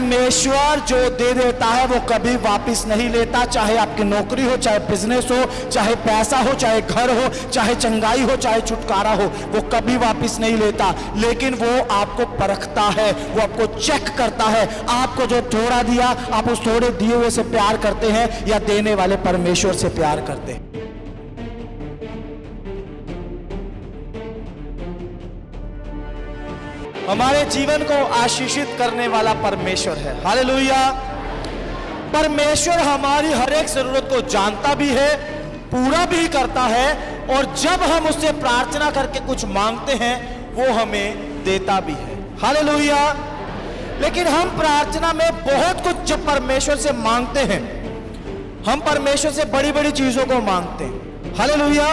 परमेश्वर जो दे देता है वो कभी वापस नहीं लेता। चाहे आपकी नौकरी हो, चाहे बिजनेस हो, चाहे पैसा हो, चाहे घर हो, चाहे चंगाई हो, चाहे छुटकारा हो, वो कभी वापस नहीं लेता। लेकिन वो आपको परखता है, वो आपको चेक करता है। आपको जो थोड़ा दिया, आप उस थोड़े दिए हुए से प्यार करते हैं या देने वाले परमेश्वर से प्यार करते हैं। हमारे जीवन को आशीषित करने वाला परमेश्वर है। हालेलुया। परमेश्वर हमारी हर एक जरूरत को जानता भी है, पूरा भी करता है, और जब हम उससे प्रार्थना करके कुछ मांगते हैं वो हमें देता भी है। हालेलुया। लेकिन हम प्रार्थना में बहुत कुछ जब परमेश्वर से मांगते हैं, हम परमेश्वर से बड़ी बड़ी चीजों को मांगते हैं। हालेलुया।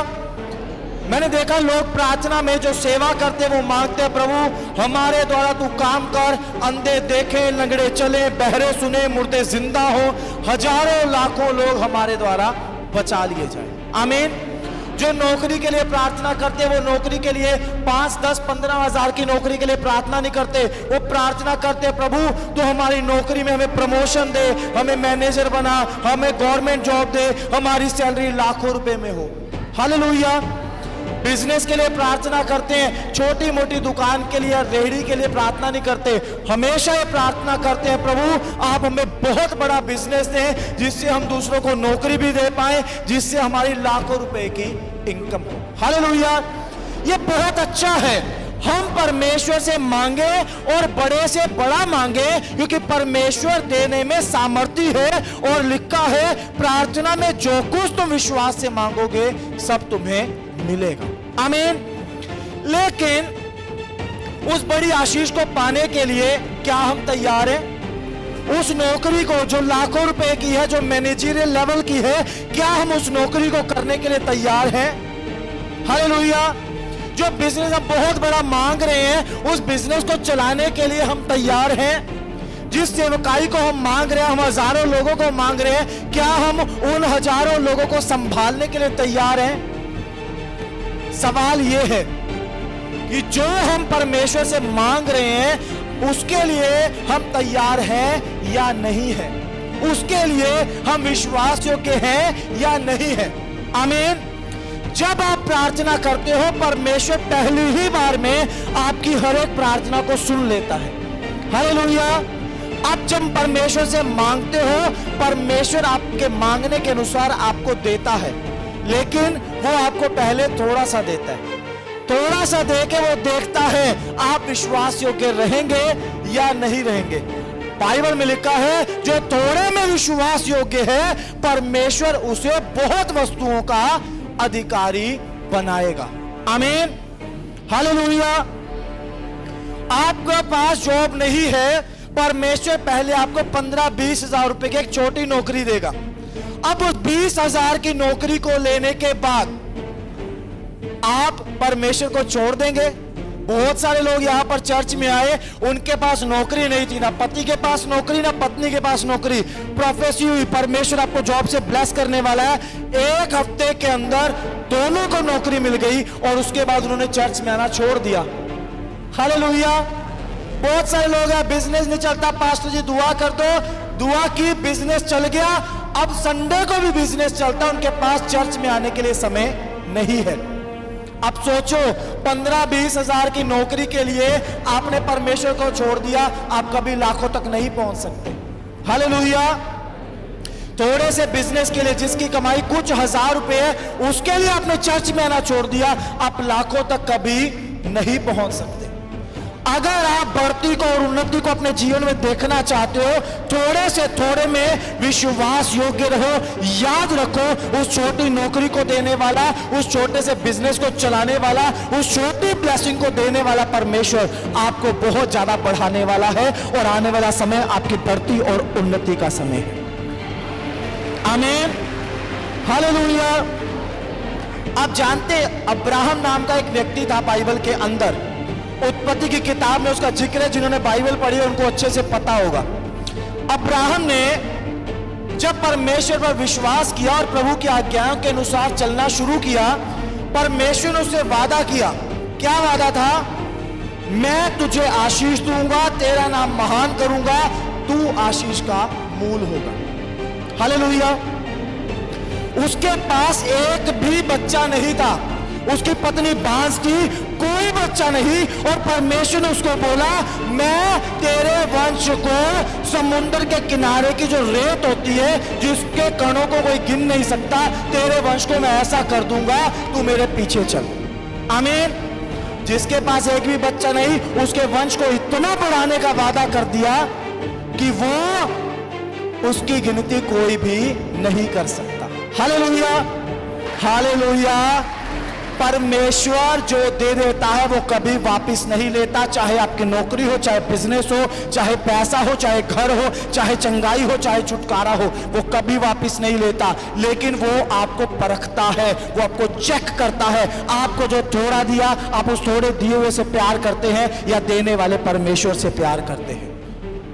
मैंने देखा लोग प्रार्थना में जो सेवा करते हैं वो मांगते हैं, प्रभु हमारे द्वारा तू काम कर, अंधे देखें, लंगड़े चले, बहरे सुने, मुर्दे जिंदा हो, हजारों लाखों लोग हमारे द्वारा बचा लिए जाए। आमीन। जो नौकरी के लिए प्रार्थना करते हैं वो नौकरी के लिए 5, 10, 15 हजार की नौकरी के लिए प्रार्थना नहीं करते, वो प्रार्थना करते प्रभु तो हमारी नौकरी में हमें प्रमोशन दे, हमें मैनेजर बना, हमें गवर्नमेंट जॉब दे, हमारी सैलरी लाखों रुपए में हो। हालेलुया। बिजनेस के लिए प्रार्थना करते हैं, छोटी मोटी दुकान के लिए, रेहड़ी के लिए प्रार्थना नहीं करते, हमेशा ये प्रार्थना करते हैं प्रभु आप हमें बहुत बड़ा बिजनेस दें जिससे हम दूसरों को नौकरी भी दे पाए, जिससे हमारी लाखों रुपए की इनकम हो। हालेलुया। ये बहुत अच्छा है, हम परमेश्वर से मांगे और बड़े से बड़ा मांगे, क्योंकि परमेश्वर देने में सामर्थ्य है, और लिखा है प्रार्थना में जो कुछ तुम विश्वास से मांगोगे सब तुम्हें मिलेगा। आमीन। लेकिन उस बड़ी आशीष को पाने के लिए क्या हम तैयार हैं? उस नौकरी को जो लाखों रुपए की है, जो मैनेजरियल लेवल की है, क्या हम उस नौकरी को करने के लिए तैयार हैं? हालेलुया। जो बिजनेस हम बहुत बड़ा मांग रहे हैं, उस बिजनेस को चलाने के लिए हम तैयार हैं? जिस सेवकाई को हम मांग रहे हैं, हम हजारों लोगों को मांग रहे हैं, क्या हम उन हजारों लोगों को संभालने के लिए तैयार हैं? सवाल यह है कि जो हम परमेश्वर से मांग रहे हैं उसके लिए हम तैयार हैं या नहीं है, उसके लिए हम विश्वास योग्य हैं या नहीं है। आमीन। जब आप प्रार्थना करते हो, परमेश्वर पहली ही बार में आपकी हर एक प्रार्थना को सुन लेता है। हालेलुया। आप जब परमेश्वर से मांगते हो, परमेश्वर आपके मांगने के अनुसार आपको देता है, लेकिन वो आपको पहले थोड़ा सा देता है। थोड़ा सा देके वो देखता है आप विश्वास योग्य रहेंगे या नहीं रहेंगे। बाइबल में लिखा है जो थोड़े में विश्वास योग्य है, परमेश्वर उसे बहुत वस्तुओं का अधिकारी बनाएगा। आमीन। हालेलुया। आपके पास जॉब नहीं है, परमेश्वर पहले आपको 15-20 हजार रुपए की एक छोटी नौकरी देगा। अब उस 20,000 की नौकरी को लेने के बाद आप परमेश्वर को छोड़ देंगे? बहुत सारे लोग यहाँ पर चर्च में आए, उनके पास नौकरी नहीं थी, ना पति के पास नौकरी, ना पत्नी के पास नौकरी। प्रोफेसी हुई, परमेश्वर आपको जॉब से ब्लेस करने वाला है, 1 हफ्ते के अंदर दोनों को नौकरी मिल गई, और उसके बाद उन्होंने चर्च में आना छोड़ दिया। हालेलुया। बहुत सारे लोग हैं, बिजनेस नहीं चलता, पास्टर जी दुआ कर दो, दुआ की, बिजनेस चल गया, अब संडे को भी बिजनेस चलता, उनके पास चर्च में आने के लिए समय नहीं है। अब सोचो 15-20 हजार की नौकरी के लिए आपने परमेश्वर को छोड़ दिया, आप कभी लाखों तक नहीं पहुंच सकते। हालेलुया। थोड़े से बिजनेस के लिए जिसकी कमाई कुछ हजार रुपए है, उसके लिए आपने चर्च में आना छोड़ दिया, आप लाखों तक कभी नहीं पहुंच सकते। अगर आप बढ़ती को और उन्नति को अपने जीवन में देखना चाहते हो, थोड़े से थोड़े में विश्वास योग्य रहो। याद रखो, उस छोटी नौकरी को देने वाला, उस छोटे से बिजनेस को चलाने वाला, उस छोटी ब्लेसिंग को देने वाला परमेश्वर आपको बहुत ज्यादा बढ़ाने वाला है, और आने वाला समय आपकी बढ़ती और उन्नति का समय है। आमीन। हालेलुया। आप जानते, अब्राहम नाम का एक व्यक्ति था बाइबल के अंदर, उत्पत्ति की किताब में उसका जिक्र है, जिन्होंने बाइबल पढ़ी है उनको अच्छे से पता होगा। अब्राहम ने जब परमेश्वर पर विश्वास किया और प्रभु की आज्ञाओं के अनुसार चलना शुरू किया, परमेश्वर ने उससे वादा किया। क्या वादा था? मैं तुझे आशीष दूंगा, तेरा नाम महान करूंगा, तू आशीष का मूल होगा। हालेलुया। उसके पास एक भी बच्चा नहीं था, उसकी पत्नी बांस की, कोई बच्चा नहीं, और परमेश्वर ने उसको बोला, मैं तेरे वंश को समुद्र के किनारे की जो रेत होती है जिसके कणों को कोई गिन नहीं सकता, तेरे वंश को मैं ऐसा कर दूंगा, तू मेरे पीछे चल। आमीन। जिसके पास एक भी बच्चा नहीं, उसके वंश को इतना बढ़ाने का वादा कर दिया कि वो उसकी गिनती कोई भी नहीं कर सकता। Hallelujah, hallelujah. परमेश्वर जो दे देता है वो कभी वापस नहीं लेता, चाहे आपकी नौकरी हो, चाहे बिजनेस हो, चाहे पैसा हो, चाहे घर हो, चाहे चंगाई हो, चाहे छुटकारा हो, वो कभी वापस नहीं लेता। लेकिन वो आपको परखता है, वो आपको चेक करता है। आपको जो थोड़ा दिया, आप उस थोड़े दिए हुए से प्यार करते हैं या देने वाले परमेश्वर से प्यार करते हैं।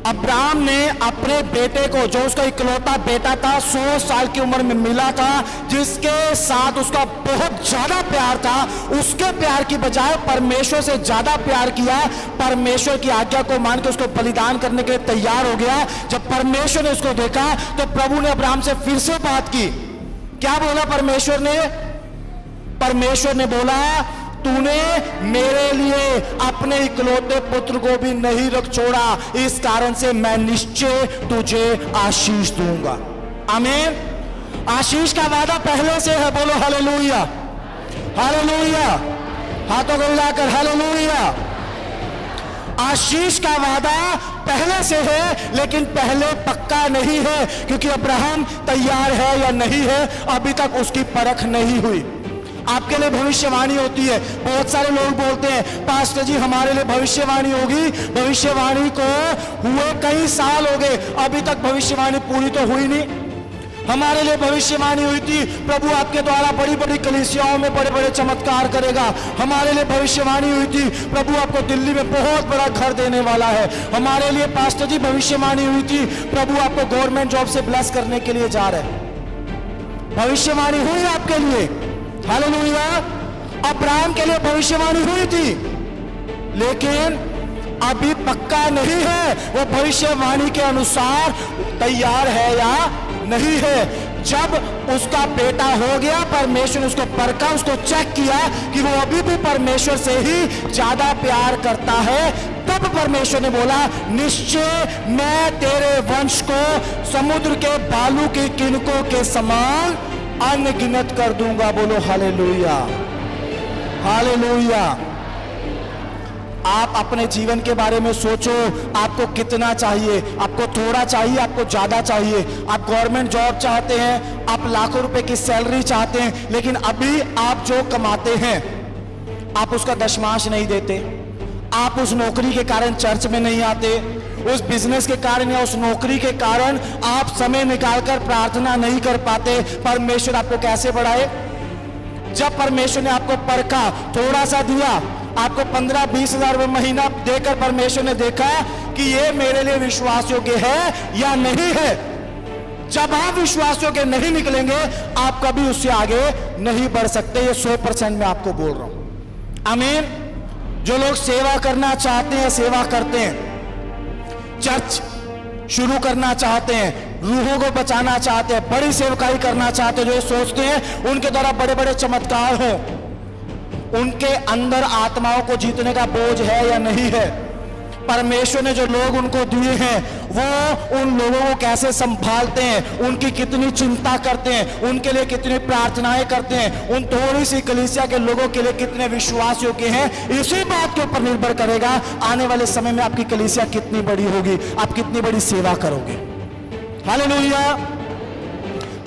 अब्राहम ने अपने बेटे को, जो उसका इकलौता बेटा था, 100 साल की उम्र में मिला था, जिसके साथ उसका बहुत ज्यादा प्यार था, उसके प्यार की बजाय परमेश्वर से ज्यादा प्यार किया। परमेश्वर की आज्ञा को मान के उसको बलिदान करने के लिए तैयार हो गया। जब परमेश्वर ने उसको देखा तो प्रभु ने अब्राहम से फिर से बात की। क्या बोला परमेश्वर ने? परमेश्वर ने बोला, तूने मेरे लिए अपने इकलौते पुत्र को भी नहीं रख छोड़ा, इस कारण से मैं निश्चय तुझे आशीष दूंगा। आमीन। आशीष का वादा पहले से है। बोलो हालेलुया, हालेलुया। हाथों को हिलाकर हालेलुया। आशीष का वादा पहले से है, लेकिन पहले पक्का नहीं है, क्योंकि अब्राहम तैयार है या नहीं है, अभी तक उसकी परख नहीं हुई। आपके लिए भविष्यवाणी होती है। बहुत सारे लोग बोलते हैं, पास्टर जी हमारे लिए भविष्यवाणी होगी। भविष्यवाणी को हुए कई साल हो गए, अभी तक भविष्यवाणी पूरी तो हुई नहीं। हमारे लिए भविष्यवाणी हुई थी, प्रभु आपके द्वारा बड़ी बड़ी कलीसियाओं में बड़े बड़े चमत्कार करेगा। हमारे लिए भविष्यवाणी हुई थी, प्रभु आपको दिल्ली में बहुत बड़ा घर देने वाला है। हमारे लिए पास्टर जी भविष्यवाणी हुई थी, प्रभु आपको गवर्नमेंट जॉब से ब्लेस करने के लिए जा रहे हैं। भविष्यवाणी हुई आपके लिए। हालेलुया। अब्राहम के लिए भविष्यवाणी हुई थी, लेकिन अभी पक्का नहीं है वो भविष्यवाणी के अनुसार तैयार है या नहीं है। जब उसका बेटा हो गया, परमेश्वर ने उसको परखा, उसको चेक किया कि वो अभी भी परमेश्वर से ही ज्यादा प्यार करता है, तब परमेश्वर ने बोला, निश्चय मैं तेरे वंश को समुद्र के बालू की किनकों के समान अनगिनत कर दूंगा। बोलो हालेलुया, हालेलुया। आप अपने जीवन के बारे में सोचो, आपको कितना चाहिए? आपको थोड़ा चाहिए, आपको ज्यादा चाहिए? आप गवर्नमेंट जॉब चाहते हैं, आप लाखों रुपए की सैलरी चाहते हैं, लेकिन अभी आप जो कमाते हैं आप उसका दशमांश नहीं देते। आप उस नौकरी के कारण चर्च में नहीं आते, उस बिजनेस के कारण या उस नौकरी के कारण आप समय निकालकर प्रार्थना नहीं कर पाते। परमेश्वर आपको कैसे बढ़ाए? जब परमेश्वर ने आपको परखा, थोड़ा सा दिया, आपको 15-20 हजार रुपये महीना देकर परमेश्वर ने देखा कि ये मेरे लिए विश्वास योग्य है या नहीं है। जब आप विश्वास योग्य नहीं निकलेंगे, आप कभी उससे आगे नहीं बढ़ सकते। ये 100% मैं आपको बोल रहा हूं। आमीन। जो लोग सेवा करना चाहते हैं, सेवा करते हैं, चर्च शुरू करना चाहते हैं, रूहों को बचाना चाहते हैं, बड़ी सेवकाई करना चाहते हैं, जो सोचते हैं उनके द्वारा बड़े बड़े चमत्कार हो, उनके अंदर आत्माओं को जीतने का बोझ है या नहीं है? परमेश्वर ने जो लोग उनको दिए हैं, वो उन लोगों को कैसे संभालते हैं, उनकी कितनी चिंता करते हैं, उनके लिए कितनी प्रार्थनाएं करते हैं, उन थोड़ी सी कलीसिया के लोगों के लिए कितने विश्वास योग्य हैं, इसी बात के ऊपर निर्भर करेगा आने वाले समय में आपकी कलीसिया कितनी बड़ी होगी, आप कितनी बड़ी सेवा करोगे। हालेलुया।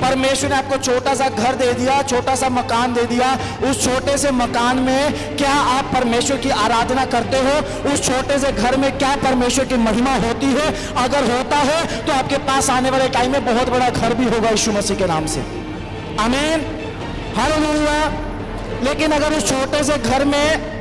परमेश्वर ने आपको छोटा सा घर दे दिया, छोटा सा मकान दे दिया। उस छोटे से मकान में क्या आप परमेश्वर की आराधना करते हो? उस छोटे से घर में क्या परमेश्वर की महिमा होती है? अगर होता है तो आपके पास आने वाले टाइम में बहुत बड़ा घर भी होगा यीशु मसीह के नाम से। आमीन, हालेलुया। लेकिन अगर उस छोटे से घर में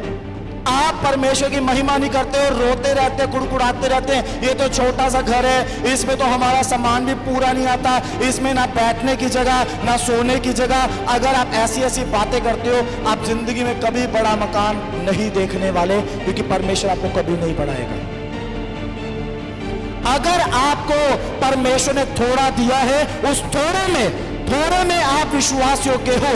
आप परमेश्वर की महिमा नहीं करते हो, रोते रहते, कुड़कुड़ाते रहते हैं, ये तो छोटा सा घर है, इसमें तो हमारा सामान भी पूरा नहीं आता, इसमें ना बैठने की जगह ना सोने की जगह, अगर आप ऐसी ऐसी बातें करते हो, आप जिंदगी में कभी बड़ा मकान नहीं देखने वाले, क्योंकि परमेश्वर आपको कभी नहीं बढ़ाएगा। अगर आपको परमेश्वर ने थोड़ा दिया है, उस थोड़े में आप विश्वास योग्य हो,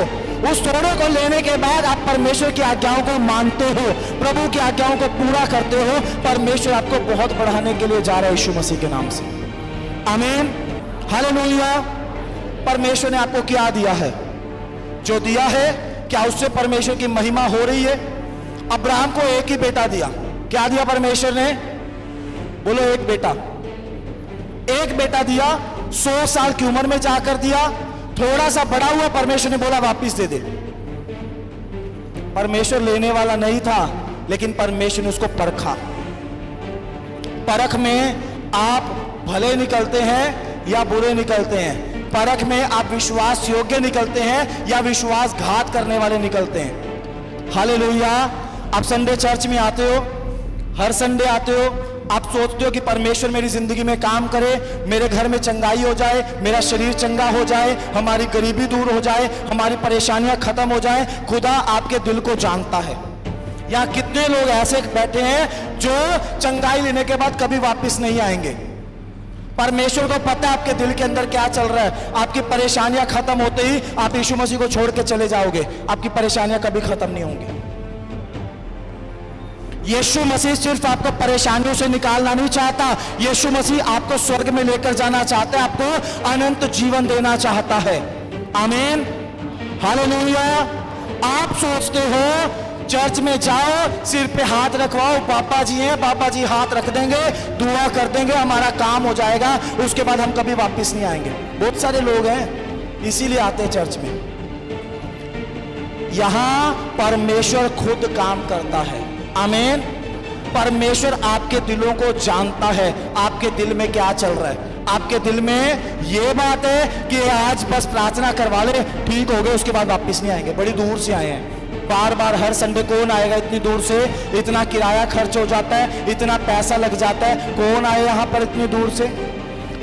उस थोड़े को लेने के बाद आप परमेश्वर की आज्ञाओं को मानते हो, प्रभु की आज्ञाओं को पूरा करते हो, परमेश्वर आपको बहुत बढ़ाने के लिए जा रहा है यीशु मसीह के नाम से। आमीन, हालेलुया। परमेश्वर ने आपको क्या दिया है? जो दिया है, क्या उससे परमेश्वर की महिमा हो रही है? अब्राहम को एक ही बेटा दिया। क्या दिया परमेश्वर ने? बोलो, एक बेटा दिया। 100 साल की उम्र में जाकर दिया। थोड़ा सा बड़ा हुआ, परमेश्वर ने बोला वापिस दे दे। परमेश्वर लेने वाला नहीं था, लेकिन परमेश्वर ने उसको परखा। परख में आप भले निकलते हैं या बुरे निकलते हैं। परख में आप विश्वास योग्य निकलते हैं या विश्वासघात करने वाले निकलते हैं। हालेलुया। आप संडे चर्च में आते हो, हर संडे आते हो, आप सोचते हो कि परमेश्वर मेरी जिंदगी में काम करे, मेरे घर में चंगाई हो जाए, मेरा शरीर चंगा हो जाए, हमारी गरीबी दूर हो जाए, हमारी परेशानियां खत्म हो जाए। खुदा आपके दिल को जानता है। यहाँ कितने लोग ऐसे बैठे हैं जो चंगाई लेने के बाद कभी वापस नहीं आएंगे। परमेश्वर को पता है आपके दिल के अंदर क्या चल रहा है। आपकी परेशानियां खत्म होते ही आप यीशु मसीह को छोड़ के चले जाओगे, आपकी परेशानियां कभी खत्म नहीं होंगी। यीशु मसीह सिर्फ आपको परेशानियों से निकालना नहीं चाहता, यीशु मसीह आपको स्वर्ग में लेकर जाना चाहता है, आपको अनंत जीवन देना चाहता है। आमीन, हालेलुया। आप सोचते हो चर्च में जाओ, सिर पे हाथ रखवाओ, पापा जी हैं, पापा जी हाथ रख देंगे, दुआ कर देंगे, हमारा काम हो जाएगा, उसके बाद हम कभी वापस नहीं आएंगे। बहुत सारे लोग हैं इसीलिए आते हैं चर्च में। यहां परमेश्वर खुद काम करता है। आमीन। परमेश्वर आपके दिलों को जानता है, आपके दिल में क्या चल रहा है। आपके दिल में ये बात है कि आज बस प्रार्थना करवा ले, ठीक हो गए, उसके बाद वापस नहीं आएंगे। बड़ी दूर से आए हैं, बार बार हर संडे कौन आएगा इतनी दूर से? इतना किराया खर्च हो जाता है, इतना पैसा लग जाता है, कौन आए यहाँ पर इतनी दूर से?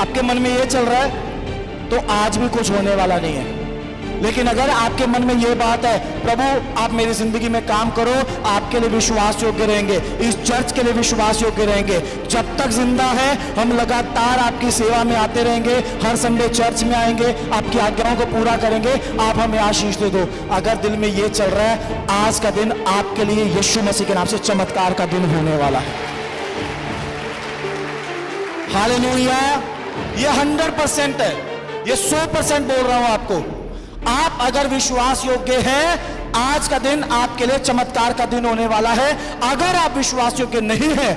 आपके मन में ये चल रहा है तो आज भी कुछ होने वाला नहीं है। लेकिन अगर आपके मन में ये बात है, प्रभु आप मेरी जिंदगी में काम करो, आपके लिए विश्वास योग्य रहेंगे, इस चर्च के लिए विश्वास योग्य रहेंगे, जब तक जिंदा है हम लगातार आपकी सेवा में आते रहेंगे, हर संडे चर्च में आएंगे, आपकी आज्ञाओं को पूरा करेंगे, आप हमें आशीष दे दो। अगर दिल में ये चल रहा है, आज का दिन आपके लिए यीशु मसीह के नाम से चमत्कार का दिन होने वाला है। हालेलुया। ये 100% है, ये 100% बोल रहा हूं आपको। आप अगर विश्वास योग्य हैं, आज का दिन आपके लिए चमत्कार का दिन होने वाला है। अगर आप विश्वास योग्य नहीं हैं,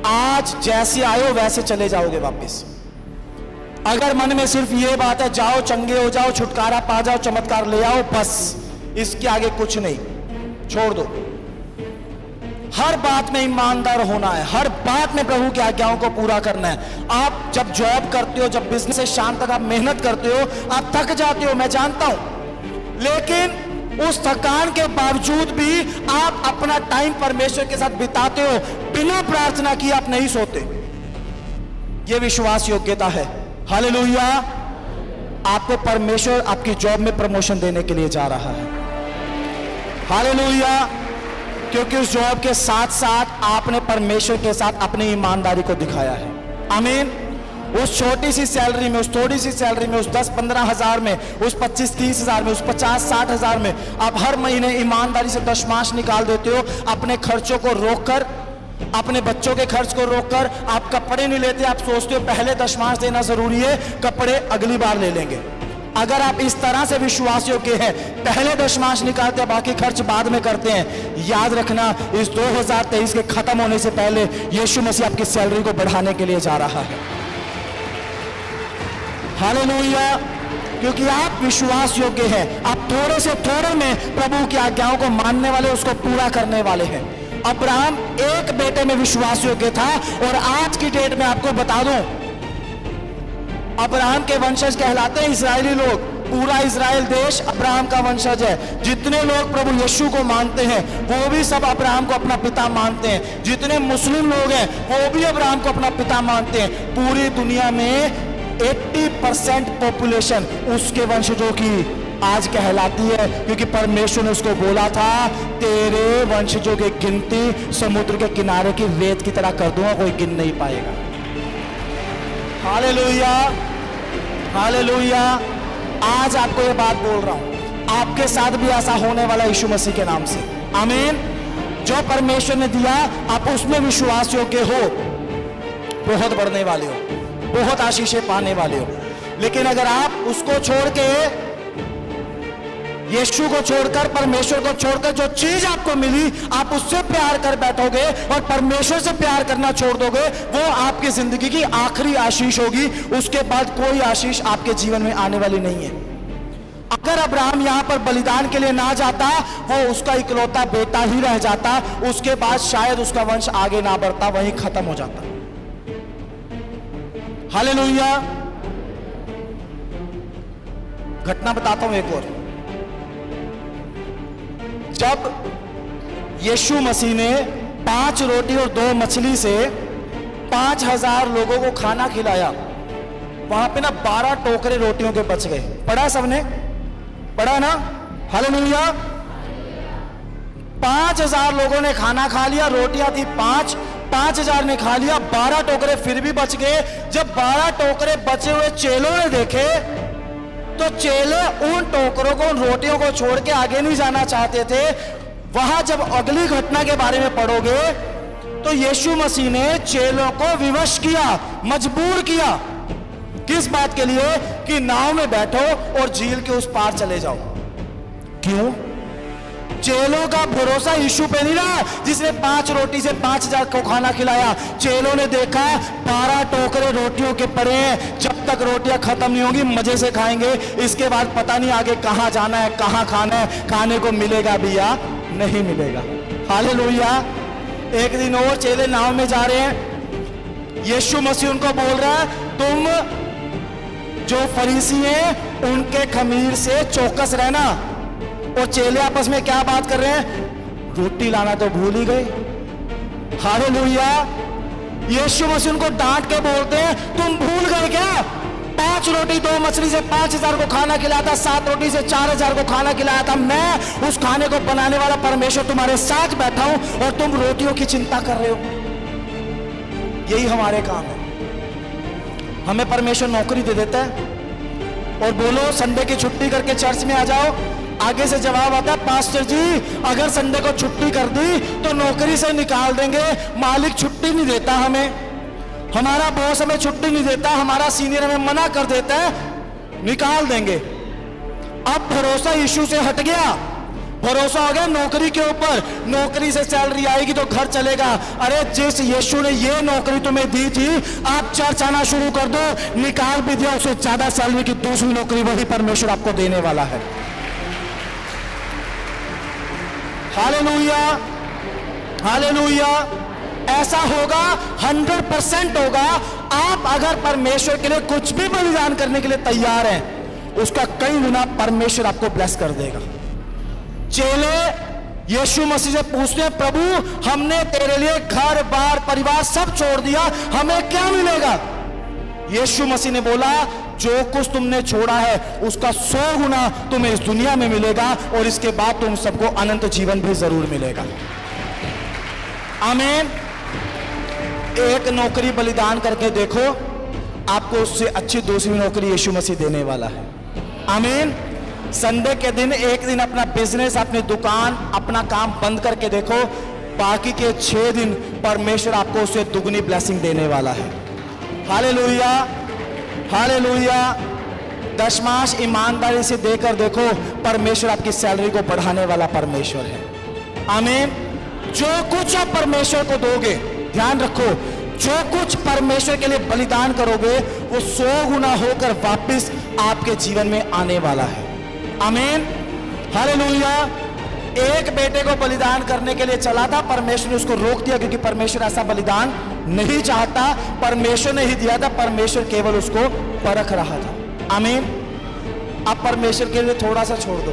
आज जैसे आए हो वैसे चले जाओगे वापस। अगर मन में सिर्फ ये बात है जाओ चंगे हो जाओ, छुटकारा पा जाओ, चमत्कार ले आओ, बस इसके आगे कुछ नहीं, छोड़ दो। हर बात में ईमानदार होना है, हर बात में प्रभु की आज्ञाओं को पूरा करना है। आप जब जॉब करते हो, जब बिजनेस से शाम तक आप मेहनत करते हो, आप थक जाते हो, मैं जानता हूं, लेकिन उस थकान के बावजूद भी आप अपना टाइम परमेश्वर के साथ बिताते हो, बिना प्रार्थना किए आप नहीं सोते। यह विश्वास योग्यता है। हालेलुया। आपको परमेश्वर आपकी जॉब में प्रमोशन देने के लिए जा रहा है। हालेलुया। क्योंकि उस जॉब के साथ साथ आपने परमेश्वर के साथ अपनी ईमानदारी को दिखाया है। आमीन। उस छोटी सी सैलरी में, उस थोड़ी सी सैलरी में, उस 10-15 हजार में, उस 25-30 हजार में, उस 50-60 हजार में आप हर महीने ईमानदारी से दशमांश निकाल देते हो। अपने खर्चों को रोककर, अपने बच्चों के खर्च को रोककर आप कपड़े नहीं लेते। आप सोचते हो पहले दशमांश देना जरूरी है, कपड़े अगली बार ले लेंगे। अगर आप इस तरह से विश्वास योग्य हैं, पहले दशमांश निकालते हैं, बाकी खर्च बाद में करते हैं, याद रखना इस 2023 के खत्म होने से पहले यीशु मसीह आपकी सैलरी को बढ़ाने के लिए जा रहा है। हालेलुया। क्योंकि आप विश्वास योग्य हैं, आप थोड़े से थोड़े में प्रभु की आज्ञाओं को मानने वाले, उसको पूरा करने वाले हैं। अब्राहम एक बेटे में विश्वास योग्य था, और आज की डेट में आपको बता दूं, अब्राहम के वंशज कहलाते हैं इस्राएली लोग। पूरा इस्राएल देश अब्राहम का वंशज है। जितने लोग प्रभु यीशु को मानते हैं वो भी सब अब्राहम को अपना पिता मानते हैं। जितने मुस्लिम लोग हैं वो भी अब्राहम को अपना पिता मानते हैं। पूरी दुनिया में 80% पॉपुलेशन उसके वंशजों की आज कहलाती है, क्योंकि परमेश्वर ने उसको बोला था तेरे वंशजों की गिनती समुद्र के किनारे की रेत की तरह कर दूंगा, कोई गिन नहीं पाएगा। Hallelujah, hallelujah. आज आपको ये बात बोल रहा हूं, आपके साथ भी ऐसा होने वाला यीशु मसीह के नाम से। आमीन। जो परमेश्वर ने दिया आप उसमें विश्वास योग्य हो, बहुत बढ़ने वाले हो, बहुत आशीषें पाने वाले हो। लेकिन अगर आप उसको छोड़ के, यीशु को छोड़कर, परमेश्वर को छोड़कर जो चीज आपको मिली आप उससे प्यार कर बैठोगे और परमेश्वर से प्यार करना छोड़ दोगे, वो आपकी जिंदगी की आखिरी आशीष होगी। उसके बाद कोई आशीष आपके जीवन में आने वाली नहीं है। अगर अब्राहम यहां पर बलिदान के लिए ना जाता, वो उसका इकलौता बेटा ही रह जाता, उसके बाद शायद उसका वंश आगे ना बढ़ता, वहीं खत्म हो जाता। हालेलुया। घटना बताता हूं एक और। जब यीशु मसीह ने 5 रोटी और 2 मछली से 5000 लोगों को खाना खिलाया, वहां पे ना 12 टोकरे रोटियों के बच गए। पढ़ा सबने? पढ़ा ना? हालेलुया। 5000 लोगों ने खाना खा लिया, रोटियां थी 5, 5000 ने खा लिया, 12 टोकरे फिर भी बच गए। जब 12 टोकरे बचे हुए चेलों ने देखे तो चेले उन टोकरों को, उन रोटियों को छोड़ के आगे नहीं जाना चाहते थे। वहां जब अगली घटना के बारे में पढ़ोगे तो यीशु मसीह ने चेलों को विवश किया, मजबूर किया। किस बात के लिए? कि नाव में बैठो और झील के उस पार चले जाओ। क्यों? चेलों का भरोसा यीशु पे नहीं रहा जिसने 5 रोटी से 5000 को खाना खिलाया। चेलों ने देखा 12 टोकरे रोटियों के पड़े हैं, जब तक रोटियां खत्म नहीं होंगी मजे से खाएंगे, इसके बाद पता नहीं आगे कहां जाना है, कहां खाना है, खाने को मिलेगा भी या नहीं मिलेगा। हालेलुया। एक दिन और चेले नाव में जा रहे हैं, यीशु मसीह उनको बोल रहा है, तुम जो फरीसी हैं उनके खमीर से चौकस रहना। और चेले आपस में क्या बात कर रहे हैं? रोटी लाना तो भूल ही गए। हालेलुया। यीशु मसीह उनको डांट के बोलते हैं, तुम भूल गए क्या? 5 रोटी 2 मछली से 5000 को खाना खिलाया था, 7 रोटी से 4000 को खाना खिलाया था। मैं उस खाने को बनाने वाला परमेश्वर तुम्हारे साथ बैठा हूं और तुम रोटियों की चिंता कर रहे हो। यही हमारे काम है। हमें परमेश्वर नौकरी दे देता है और बोलो संडे की छुट्टी करके चर्च में आ जाओ। आगे से जवाब आता है, पास्टर जी अगर संडे को छुट्टी कर दी तो नौकरी से निकाल देंगे, मालिक छुट्टी नहीं देता हमें, हमारा बॉस हमें छुट्टी नहीं देता, हमारा सीनियर हमें मना कर देता है, निकाल देंगे। अब भरोसा यीशु से हट गया, भरोसा हो गया नौकरी के ऊपर। नौकरी से सैलरी आएगी तो घर चलेगा। अरे जिस यीशु ने ये नौकरी तुम्हें दी थी, आप चर्च आना शुरू कर दो, निकाल भी दिया, उससे ज्यादा सैलरी की दूसरी नौकरी वही परमेश्वर आपको देने वाला है। Hallelujah, hallelujah. ऐसा होगा, 100% होगा। आप अगर परमेश्वर के लिए कुछ भी बलिदान करने के लिए तैयार हैं, उसका कई गुना परमेश्वर आपको ब्लेस कर देगा। चेले यीशु मसीह से पूछते हैं, प्रभु हमने तेरे लिए घर बार परिवार सब छोड़ दिया, हमें क्या मिलेगा? यीशु मसीह ने बोला, जो कुछ तुमने छोड़ा है उसका 100 गुना तुम्हें इस दुनिया में मिलेगा और इसके बाद तुम सबको अनंत जीवन भी जरूर मिलेगा। आमीन। एक नौकरी बलिदान करके देखो, आपको उससे अच्छी दूसरी नौकरी यीशु मसीह देने वाला है। आमीन। संडे के दिन एक दिन अपना बिजनेस, अपनी दुकान, अपना काम बंद करके देखो, बाकी के 6 दिन परमेश्वर आपको उससे दुगनी ब्लेसिंग देने वाला है। Hallelujah, hallelujah. दशमांश ईमानदारी से देकर देखो, परमेश्वर आपकी सैलरी को बढ़ाने वाला परमेश्वर है। आमीन। जो कुछ आप परमेश्वर को दोगे, ध्यान रखो, जो कुछ परमेश्वर के लिए बलिदान करोगे वो 100 गुना होकर वापस आपके जीवन में आने वाला है। आमीन। हालेलुया। एक बेटे को बलिदान करने के लिए चला था, परमेश्वर ने उसको रोक दिया क्योंकि परमेश्वर ऐसा बलिदान नहीं चाहता। परमेश्वर ने ही दिया था, परमेश्वर केवल उसको परख रहा था। आमीन। अब परमेश्वर के लिए थोड़ा सा छोड़ दो,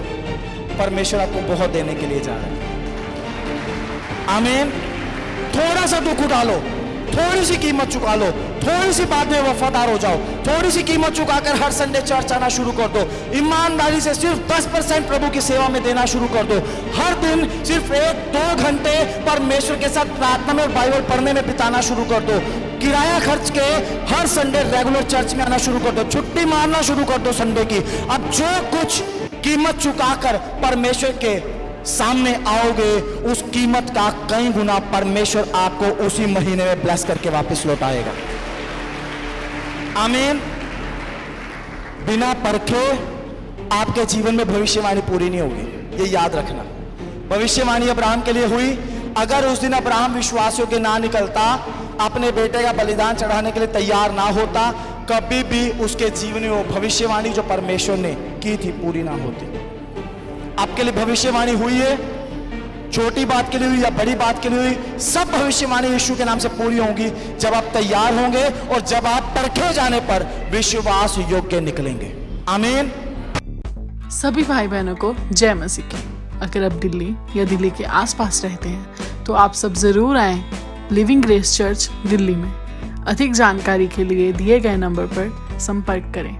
परमेश्वर आपको बहुत देने के लिए जा रहा है। आमीन। थोड़ा सा दुख उठा लो, थोड़ी सी कीमत चुका लो, थोड़ी सी बात में वफादार हो जाओ, थोड़ी सी कीमत चुकाकर हर संडे चर्च आना शुरू कर दो, ईमानदारी से सिर्फ 10% प्रभु की सेवा में देना शुरू कर दो, हर दिन सिर्फ 1-2 घंटे परमेश्वर के साथ प्रार्थना में और बाइबल पढ़ने में बिताना शुरू कर दो, किराया खर्च के हर संडे रेगुलर चर्च में आना शुरू कर दो, छुट्टी मारना शुरू कर दो संडे की। अब जो कुछ कीमत चुकाकर परमेश्वर के सामने आओगे, उस कीमत का कई गुना परमेश्वर आपको उसी महीने में ब्लेस करके वापस लौटाएगा। आमीन। बिना परखे आपके जीवन में भविष्यवाणी पूरी नहीं होगी, ये याद रखना। भविष्यवाणी अब्राहम के लिए हुई, अगर उस दिन अब्राहम विश्वासियों के ना निकलता, अपने बेटे का बलिदान चढ़ाने के लिए तैयार ना होता, कभी भी उसके जीवन में वो भविष्यवाणी जो परमेश्वर ने की थी पूरी ना होती। आपके लिए भविष्यवाणी हुई है, छोटी बात के लिए हुई या बड़ी बात के लिए हुई, सब भविष्यवाणी यीशु के नाम से पूरी होंगी जब आप तैयार होंगे और जब आप परखे जाने पर विश्वास योग्य निकलेंगे। आमीन। सभी भाई बहनों को जय मसीह की। अगर आप दिल्ली या दिल्ली के आसपास रहते हैं तो आप सब जरूर आएं लिविंग ग्रेस चर्च दिल्ली में। अधिक जानकारी के लिए दिए गए नंबर पर संपर्क करें।